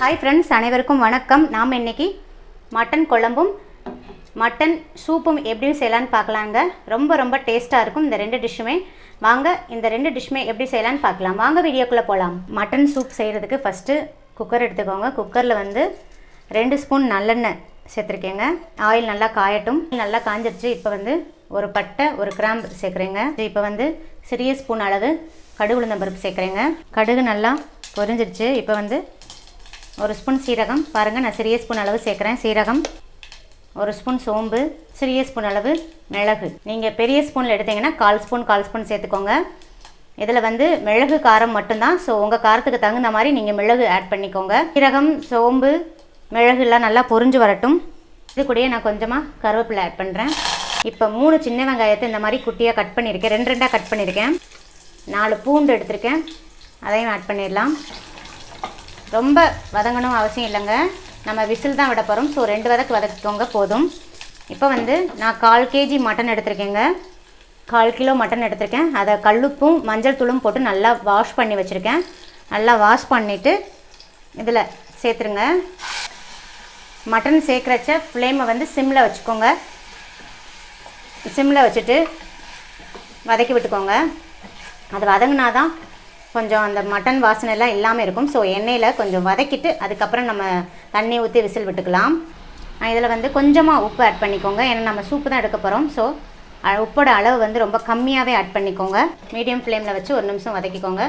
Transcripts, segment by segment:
Hi friends, அனைவருக்கும் வணக்கம். நாம் இன்றைக்கி மட்டன் குழம்பும் மட்டன் சூப்பும் எப்படி செய்யலான்னு பார்க்கலாங்க. ரொம்ப டேஸ்ட்டாக இருக்கும் இந்த ரெண்டு டிஷ்ஷுமே. வாங்க இந்த ரெண்டு டிஷ்ஷுமே எப்படி செய்யலான்னு பார்க்கலாம். வாங்க வீடியோக்குள்ளே போகலாம். மட்டன் சூப் செய்கிறதுக்கு ஃபஸ்ட்டு குக்கர் எடுத்துக்கோங்க. குக்கரில் 2 ஸ்பூன் நல்லெண்ணெய் சேர்த்துருக்கேங்க. ஆயில் நல்லா காயட்டும். நல்லா காஞ்சிருச்சு. இப்போ ஒரு பட்டை ஒரு கிராம்பு சேர்க்குறேங்க. இப்போ சிறிய ஸ்பூன் அளவு கடுகு உளுந்தம் பருப்பு சேர்க்குறேங்க. கடுகு நல்லா பொரிஞ்சிருச்சு. இப்போ ஒரு ஸ்பூன் சீரகம், பாருங்கள் நான் சிறிய ஸ்பூன் அளவு சேர்க்குறேன் சீரகம். ஒரு ஸ்பூன் சோம்பு, சிறிய ஸ்பூன் அளவு மிளகு. நீங்கள் பெரிய ஸ்பூனில் எடுத்தீங்கன்னா 1/4 ஸ்பூன் சேர்த்துக்கோங்க. இதில் மிளகு காரம் மட்டும்தான். ஸோ உங்கள் காரத்துக்கு தகுந்த மாதிரி நீங்கள் மிளகு ஆட் பண்ணிக்கோங்க. சீரகம், சோம்பு, மிளகுலாம் நல்லா பொரிஞ்சு வரட்டும். இது கூடயே நான் கொஞ்சமாக கருவேப்பிலை ஆட் பண்ணுறேன். இப்போ 3 சின்ன வெங்காயத்தை இந்த மாதிரி குட்டியாக கட் பண்ணியிருக்கேன். 2 கட் பண்ணியிருக்கேன். 4 பூண்டு எடுத்திருக்கேன், அதையும் ஆட் பண்ணிடலாம். ரொம்ப வதங்கணும் அவசியம் இல்லைங்க, நம்ம விசில் தான் விட போகிறோம். ஸோ 2 வதக்கு வதக்கிக்கோங்க போதும். இப்போ நான் 1/4 கேஜி மட்டன் எடுத்திருக்கேங்க. 1/4 கிலோ மட்டன் எடுத்திருக்கேன். அதை கல்லுப்பும் மஞ்சள் தூளும் போட்டு நல்லா வாஷ் பண்ணி வச்சுருக்கேன். நல்லா வாஷ் பண்ணிவிட்டு இதில் சேர்த்துருங்க. மட்டன் சேர்க்குறச்ச ஃப்ளேமை சிம்மில் வச்சுக்கோங்க. சிம்மில் வச்சுட்டு வதக்கி விட்டுக்கோங்க. அது வதங்கினா தான் கொஞ்சம் அந்த மட்டன் வாசனைலாம் இல்லாமல் இருக்கும். ஸோ எண்ணெயில் கொஞ்சம் வதக்கிட்டு அதுக்கப்புறம் நம்ம தண்ணி ஊற்றி விசில் விட்டுக்கலாம். இதில் கொஞ்சமாக உப்பு ஆட் பண்ணிக்கோங்க. ஏன்னா நம்ம சூப்பு தான் எடுக்க போகிறோம். ஸோ உப்போட அளவு ரொம்ப கம்மியாகவே ஆட் பண்ணிக்கோங்க. மீடியம் ஃப்ளேமில் வச்சு 1 நிமிஷம் வதக்கிக்கோங்க.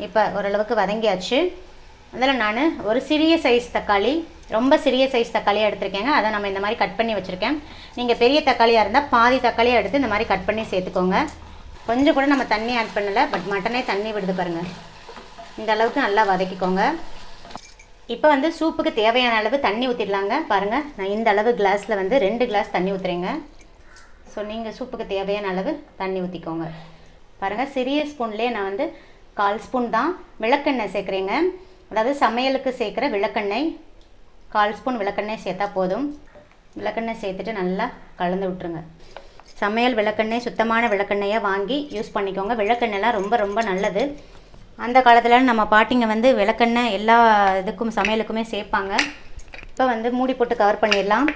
இப்போ ஓரளவுக்கு வதங்கியாச்சு. அதில் நான் ஒரு சிறிய சைஸ் தக்காளி, ரொம்ப சிறிய சைஸ் தக்காளியாக எடுத்திருக்கேங்க. அதை நம்ம இந்த மாதிரி கட் பண்ணி வச்சுருக்கேன். நீங்கள் பெரிய தக்காளியாக இருந்தால் பாதி தக்காளியாக எடுத்து இந்த மாதிரி கட் பண்ணி சேர்த்துக்கோங்க. கொஞ்சம் கூட நம்ம தண்ணி ஆட் பண்ணலை, பட் மட்டனே தண்ணி விடுது பாருங்கள். இந்த அளவுக்கு நல்லா வதக்கிக்கோங்க. இப்போ சூப்புக்கு தேவையான அளவு தண்ணி ஊற்றிடலாங்க. பாருங்கள் நான் இந்த அளவு கிளாஸில் 2 கிளாஸ் தண்ணி ஊற்றுறேங்க. ஸோ நீங்கள் சூப்புக்கு தேவையான அளவு தண்ணி ஊற்றிக்கோங்க. பாருங்கள் சிறிய ஸ்பூன்லேயே நான் 1/4 ஸ்பூன் தான் விளக்கெண்ணெய் சேர்க்குறேங்க. அதாவது சமையலுக்கு சேர்க்குற விளக்கெண்ணெய். 1/4 ஸ்பூன் விளக்கெண்ணெய் சேர்த்தா போதும். விளக்கெண்ணெய் சேர்த்துட்டு நல்லா கலந்து விட்டுருங்க. சமையல் விளக்கெண்ணெய் சுத்தமான விளக்கெண்ணெயாக வாங்கி யூஸ் பண்ணிக்கோங்க. விளக்கெண்ணெய்லாம் ரொம்ப நல்லது. அந்த காலத்தில் நம்ம பாட்டிங்க விளக்கெண்ணெய் எல்லா இதுக்கும் சமையலுக்குமே சேர்ப்பாங்க. இப்போ மூடி போட்டு கவர் பண்ணிடலாம்.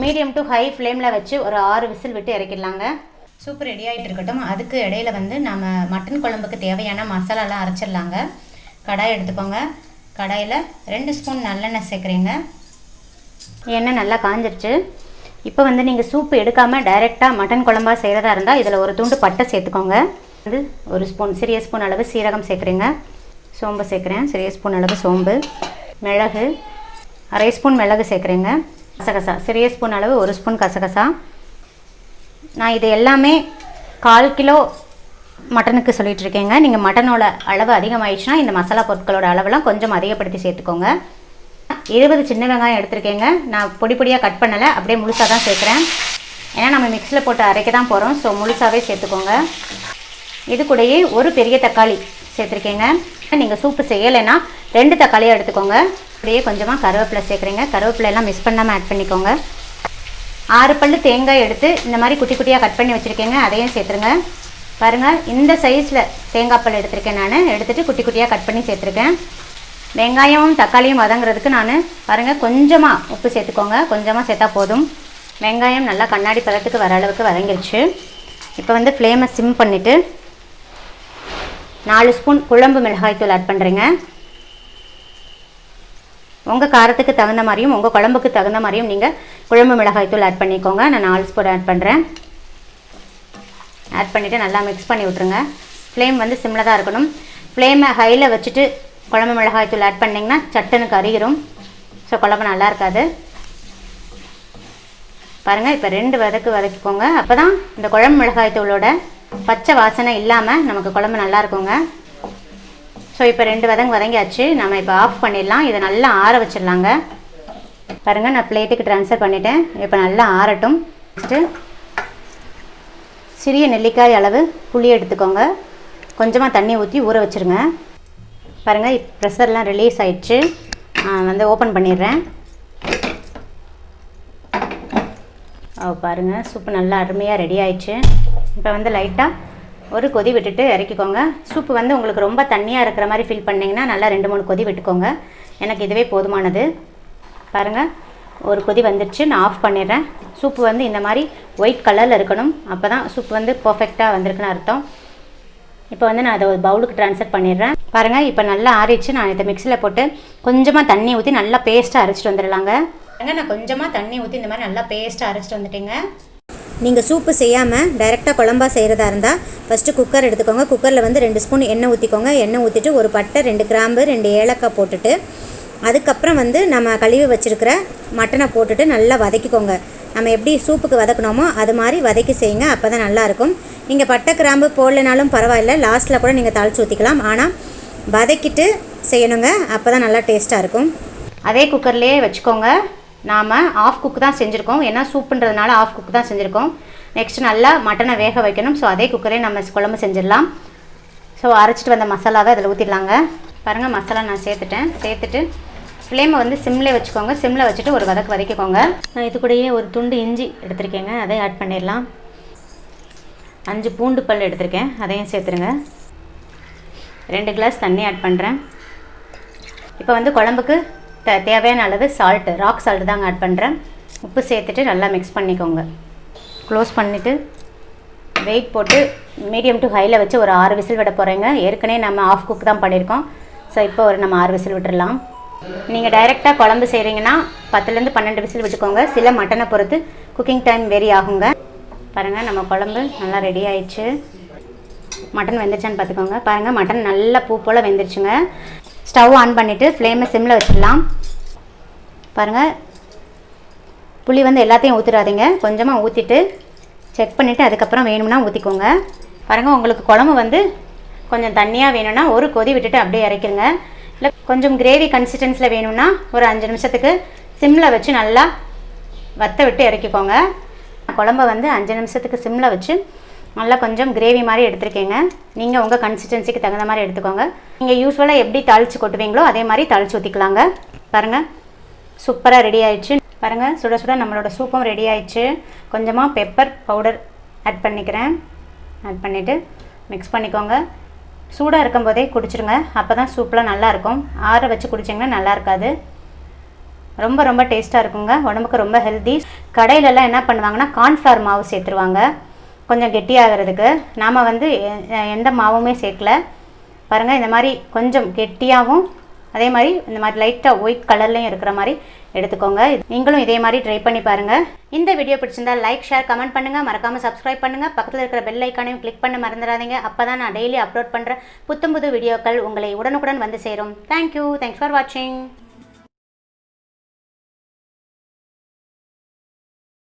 மீடியம் டு ஹை ஃப்ளேமில் வச்சு ஒரு 6 விசில் விட்டு இறக்கிடலாங்க. சூப்பு ரெடி ஆகிட்டு இருக்கட்டும். அதுக்கு இடையில நம்ம மட்டன் குழம்புக்கு தேவையான மசாலாலாம் அரைச்சிடலாங்க. கடாய் எடுத்துக்கோங்க. கடாயில் 2 ஸ்பூன் நல்லெண்ணெய் சேர்க்குறீங்க. எண்ணெய் நல்லா காஞ்சிருச்சு. இப்போ நீங்கள் சூப்பு எடுக்காமல் டைரெக்டாக மட்டன் குழம்பா செய்கிறதா இருந்தால் இதில் ஒரு துண்டு பட்டை சேர்த்துக்கோங்க. ஒரு ஸ்பூன் சிறிய ஸ்பூன் அளவு சீரகம் சேர்க்குறீங்க. சோம்பு சேர்க்குறேன், சிறிய ஸ்பூன் அளவு சோம்பு. மிளகு 1/2 ஸ்பூன் மிளகு சேர்க்குறேங்க. கசகசா சிறிய ஸ்பூன் அளவு 1 ஸ்பூன் கசகசா. நான் இது எல்லாமே 1/4 கிலோ மட்டனுக்கு சொல்லிகிட்ருக்கேங்க. நீங்கள் மட்டனோட அளவு அதிகமாகிடுச்சுன்னா இந்த மசாலா பொருட்களோட அளவெல்லாம் கொஞ்சம் அதிகப்படுத்தி சேர்த்துக்கோங்க. 20 சின்ன வெங்காயம் எடுத்திருக்கேங்க. நான் பொடியாக கட் பண்ணலை, அப்படியே முழுசாக தான் சேர்க்குறேன். ஏன்னா நம்ம மிக்ஸியில் போட்டு அரைக்க தான் போகிறோம். ஸோ முழுசாகவே சேர்த்துக்கோங்க. இது கூடயே ஒரு பெரிய தக்காளி சேர்த்துருக்கேங்க. நீங்கள் சூப்பு செய்யலைன்னா 2 தக்காளியாக எடுத்துக்கோங்க. அப்படியே கொஞ்சமாக கருவேப்பிலை சேர்க்குறீங்க. கருவேப்பிலையெல்லாம் மிஸ் பண்ணாமல் ஆட் பண்ணிக்கோங்க. 6 பல்லு தேங்காய் எடுத்து இந்த மாதிரி குட்டியாக கட் பண்ணி வச்சுருக்கேங்க. அதையும் சேர்த்துருங்க. பாருங்கள் இந்த சைஸில் தேங்காய் பல் எடுத்திருக்கேன். நான் எடுத்துகிட்டு குட்டியாக கட் பண்ணி சேர்த்துருக்கேன். வெங்காயமும் தக்காளியும் வதங்குறதுக்கு பாருங்கள் கொஞ்சமாக உப்பு சேர்த்துக்கோங்க. கொஞ்சமாக சேர்த்தா போதும். வெங்காயம் நல்லா கண்ணாடி பதத்துக்கு வர அளவுக்கு வதங்கிருச்சு. இப்போ ஃப்ளேமை சிம் பண்ணிவிட்டு 4 ஸ்பூன் குழம்பு மிளகாய்த்தூள் ஆட் பண்ணுறேங்க. உங்கள் காரத்துக்கு தகுந்த மாதிரியும் உங்கள் குழம்புக்கு தகுந்த மாதிரியும் நீங்கள் குழம்பு மிளகாய்த்தூள் ஆட் பண்ணிக்கோங்க. நான் 4 ஸ்பூன் ஆட் பண்ணுறேன். ஆட் பண்ணிவிட்டு நல்லா மிக்ஸ் பண்ணி விட்ருங்க. ஃப்ளேம் சிம்மில் தான் இருக்கணும். ஃப்ளேமை ஹையில் வச்சுட்டு குழம்பு மிளகாய்த்தூள் ஆட் பண்ணிங்கன்னா சட்டுன்னு கறிகிரும். ஸோ குழம்பு நல்லா இருக்காது. பாருங்கள் இப்போ 2 வதக்கிக்கோங்க. அப்போ தான் இந்த குழம்பு மிளகாய்த்தூளோட பச்சை வாசனை இல்லாமல் நமக்கு குழம்பு நல்லா இருக்குங்க. ஸோ இப்போ 2 வதங்கியாச்சு. நம்ம இப்போ ஆஃப் பண்ணிடலாம். இதை நல்லா ஆற வச்சிடலாங்க. பாருங்கள் நான் பிளேட்டுக்கு ட்ரான்ஸ்ஃபர் பண்ணிவிட்டேன். இப்போ நல்லா ஆறட்டும். நெக்ஸ்ட்டு சிறிய நெல்லிக்காய் அளவு புளி எடுத்துக்கோங்க. கொஞ்சமாக தண்ணி ஊற்றி ஊற வச்சுருங்க. பாருங்கள் ப்ரெஷர்லாம் ரிலீஸ் ஆயிடுச்சு. ஓப்பன் பண்ணிடுறேன். பாருங்கள் சூப்பு நல்லா அருமையாக ரெடி ஆயிடுச்சு. இப்போ லைட்டாக ஒரு கொதி விட்டுட்டு இறக்கிக்கோங்க. சூப்பு உங்களுக்கு ரொம்ப தண்ணியாக இருக்கிற மாதிரி ஃபீல் பண்ணிங்கன்னா நல்லா 2-3 கொதி விட்டுக்கோங்க. எனக்கு இதுவே போதுமானது. பாருங்கள், ஒரு கொதி வந்துடுச்சு. நான் ஆஃப் பண்ணிடுறேன். சூப்பு வந்து இந்த மாதிரி ஒயிட் கலரில் இருக்கணும். அப்போ தான் சூப் வந்து பர்ஃபெக்டாக வந்திருக்குன்னு அர்த்தம். இப்போ வந்து நான் அதை ஒரு பவுலுக்கு ட்ரான்ஸ்ஃபர் பண்ணிடுறேன். பாருங்கள், இப்போ நல்லா ஆறிச்சு. நான் இதை மிக்சியில் போட்டு கொஞ்சமாக தண்ணி ஊற்றி நல்லா பேஸ்ட்டாக அரைச்சிட்டு வந்துடலாங்க. நான் கொஞ்சமாக தண்ணி ஊற்றி இந்த மாதிரி நல்லா பேஸ்ட்டாக அரைச்சிட்டு வந்துட்டேங்க. நீங்கள் சூப்பு செய்யாமல் டைரெக்டாக குழம்பா செய்கிறதா இருந்தால் ஃபஸ்ட்டு குக்கர் எடுத்துக்கோங்க. குக்கரில் வந்து 2 ஸ்பூன் எண்ணெய் ஊற்றிக்கோங்க. எண்ணெய் ஊற்றிட்டு ஒரு பட்டை, 2 கிராம்பு, 2 ஏலக்காய் போட்டுட்டு அதுக்கப்புறம் வந்து நம்ம கழுவி வச்சுருக்கிற மட்டனை போட்டுட்டு நல்லா வதக்கிக்கோங்க. நம்ம எப்படி சூப்புக்கு வதக்கணுமோ அது மாதிரி வதக்கி செய்யுங்க. அப்போ தான் நல்லாயிருக்கும். நீங்கள் பட்டை கிராம்பு போடலைனாலும் பரவாயில்ல, லாஸ்ட்டில் கூட நீங்கள் தாளித்து ஊற்றிக்கலாம். ஆனால் வதக்கிட்டு செய்யணுங்க. அப்போ தான் நல்லா டேஸ்ட்டாக இருக்கும். அதே குக்கர்லேயே வச்சுக்கோங்க. நாம் ஆஃப் குக் தான் செஞ்சுருக்கோம். ஏன்னா சூப்புன்றதுனால ஆஃப் குக் தான் செஞ்சுருக்கோம். நெக்ஸ்ட்டு நல்லா மட்டனை வேக வைக்கணும். ஸோ அதே குக்கரே நம்ம குழம்பு செஞ்சிடலாம். ஸோ அரைச்சிட்டு வந்த மசாலாவை அதில் ஊற்றிடலாங்க. பாருங்கள், மசாலா நான் சேர்த்துட்டு ஃப்ளேமை வந்து சிம்மில் வச்சுக்கோங்க. சிம்மில் வச்சுட்டு ஒரு வதக்கிக்கோங்க. நான் இது கூடயே ஒரு துண்டு இஞ்சி எடுத்திருக்கேங்க, அதையும் ஆட் பண்ணிடலாம். 5 பூண்டு பல் எடுத்திருக்கேன், அதையும் சேர்த்துருங்க. 2 கிளாஸ் தண்ணி ஆட் பண்ணுறேன். இப்போ வந்து குழம்புக்கு தேவையான அளவு சால்ட்டு, ராக் சால்ட்டு தாங்க ஆட் பண்ணுறேன். உப்பு சேர்த்துட்டு நல்லா மிக்ஸ் பண்ணிக்கோங்க. க்ளோஸ் பண்ணிவிட்டு வெயிட் போட்டு மீடியம் டு ஹையில் வச்சு ஒரு 6 விசில் விட போகிறேங்க. ஏற்கனவே நம்ம ஆஃப் குக் தான் பண்ணியிருக்கோம். ஸோ இப்போ நம்ம 6 விசில் விட்டுடலாம். நீங்கள் டைரெக்டாக குழம்பு செய்கிறீங்கன்னா 10லேருந்து 12 விசில் விட்டுக்கோங்க. சில மட்டனை பொறுத்து குக்கிங் டைம் வெரி ஆகுங்க. பாருங்கள், நம்ம குழம்பு நல்லா ரெடி ஆயிடுச்சு. மட்டன் வெந்துருச்சான்னு பார்த்துக்கோங்க. பாருங்கள், மட்டன் நல்லா பூ போல் வெந்துருச்சுங்க. ஸ்டவ் ஆன் பண்ணிவிட்டு ஃப்ளேமை சிம்மில் வச்சிடலாம். பாருங்கள், புளி வந்து எல்லாத்தையும் ஊற்றிடாதீங்க. கொஞ்சமாக ஊற்றிட்டு செக் பண்ணிவிட்டு அதுக்கப்புறம் வேணும்னா ஊற்றிக்கோங்க. பாருங்கள், உங்களுக்கு குழம்பு வந்து கொஞ்சம் தண்ணியாக வேணும்னா ஒரு கொதி விட்டுட்டு அப்படியே இறக்கிருங்க. இல்லை கொஞ்சம் கிரேவி கன்சிஸ்டன்ஸில் வேணும்னா ஒரு 5 நிமிஷத்துக்கு சிம்மில் வச்சு நல்லா வற்ற விட்டு இறக்கிக்கோங்க. குழம்பை வந்து 5 நிமிஷத்துக்கு சிம்மில் வச்சு நல்லா கொஞ்சம் கிரேவி மாதிரி எடுத்துருக்கேங்க. நீங்கள் உங்கள் கன்சிஸ்டன்சிக்கு தகுந்த மாதிரி எடுத்துக்கோங்க. நீங்கள் யூஸ்வலாக எப்படி தாளித்து கொட்டுவீங்களோ அதே மாதிரி தாளித்து ஊற்றிக்கலாங்க. பாருங்கள், சூப்பராக ரெடி ஆயிடுச்சு. பாருங்கள், சுட சுட நம்மளோட சூப்பும் ரெடி ஆயிடுச்சு. கொஞ்சமாக பெப்பர் பவுடர் ஆட் பண்ணிக்கிறேன். ஆட் பண்ணிவிட்டு மிக்ஸ் பண்ணிக்கோங்க. சூடாக இருக்கும்போதே குடிச்சிருங்க. அப்போ தான் சூப்பெலாம் நல்லாயிருக்கும். ஆற வச்சு குடிச்சிங்கன்னா நல்லா இருக்காது. ரொம்ப ரொம்ப டேஸ்ட்டாக இருக்குங்க. உடம்புக்கு ரொம்ப ஹெல்தி. கடையிலலாம் என்ன பண்ணுவாங்கன்னா கார்ன்ஃப்ளவர் மாவு சேர்த்துருவாங்க கொஞ்சம் கெட்டியாகிறதுக்கு. நாம் வந்து எந்த மாவுமே சேர்க்கல. பாருங்கள், இந்த மாதிரி கொஞ்சம் கெட்டியாகவும் அதே மாதிரி இந்த மாதிரி லைட்டாக ஒயிட் கலர்லையும் இருக்கிற மாதிரி எடுத்துக்கோங்க. நீங்களும் இதே மாதிரி ட்ரை பண்ணி பாருங்கள். இந்த வீடியோ பிடிச்சிருந்தா லைக், ஷேர், கமெண்ட் பண்ணுங்கள். மறக்காமல் சப்ஸ்கிரைப் பண்ணுங்கள். பக்கத்தில் இருக்கிற பெல் ஐக்கானையும் கிளிக் பண்ண மறந்துடாதீங்க. அப்போ தான் நான் டெய்லி அப்லோட் பண்ணுற புத்தம் புது வீடியோக்கள் உங்களை உடனுக்குடன் வந்து சேரும். தேங்க்யூ. தேங்க்ஸ் ஃபார் வாட்சிங்.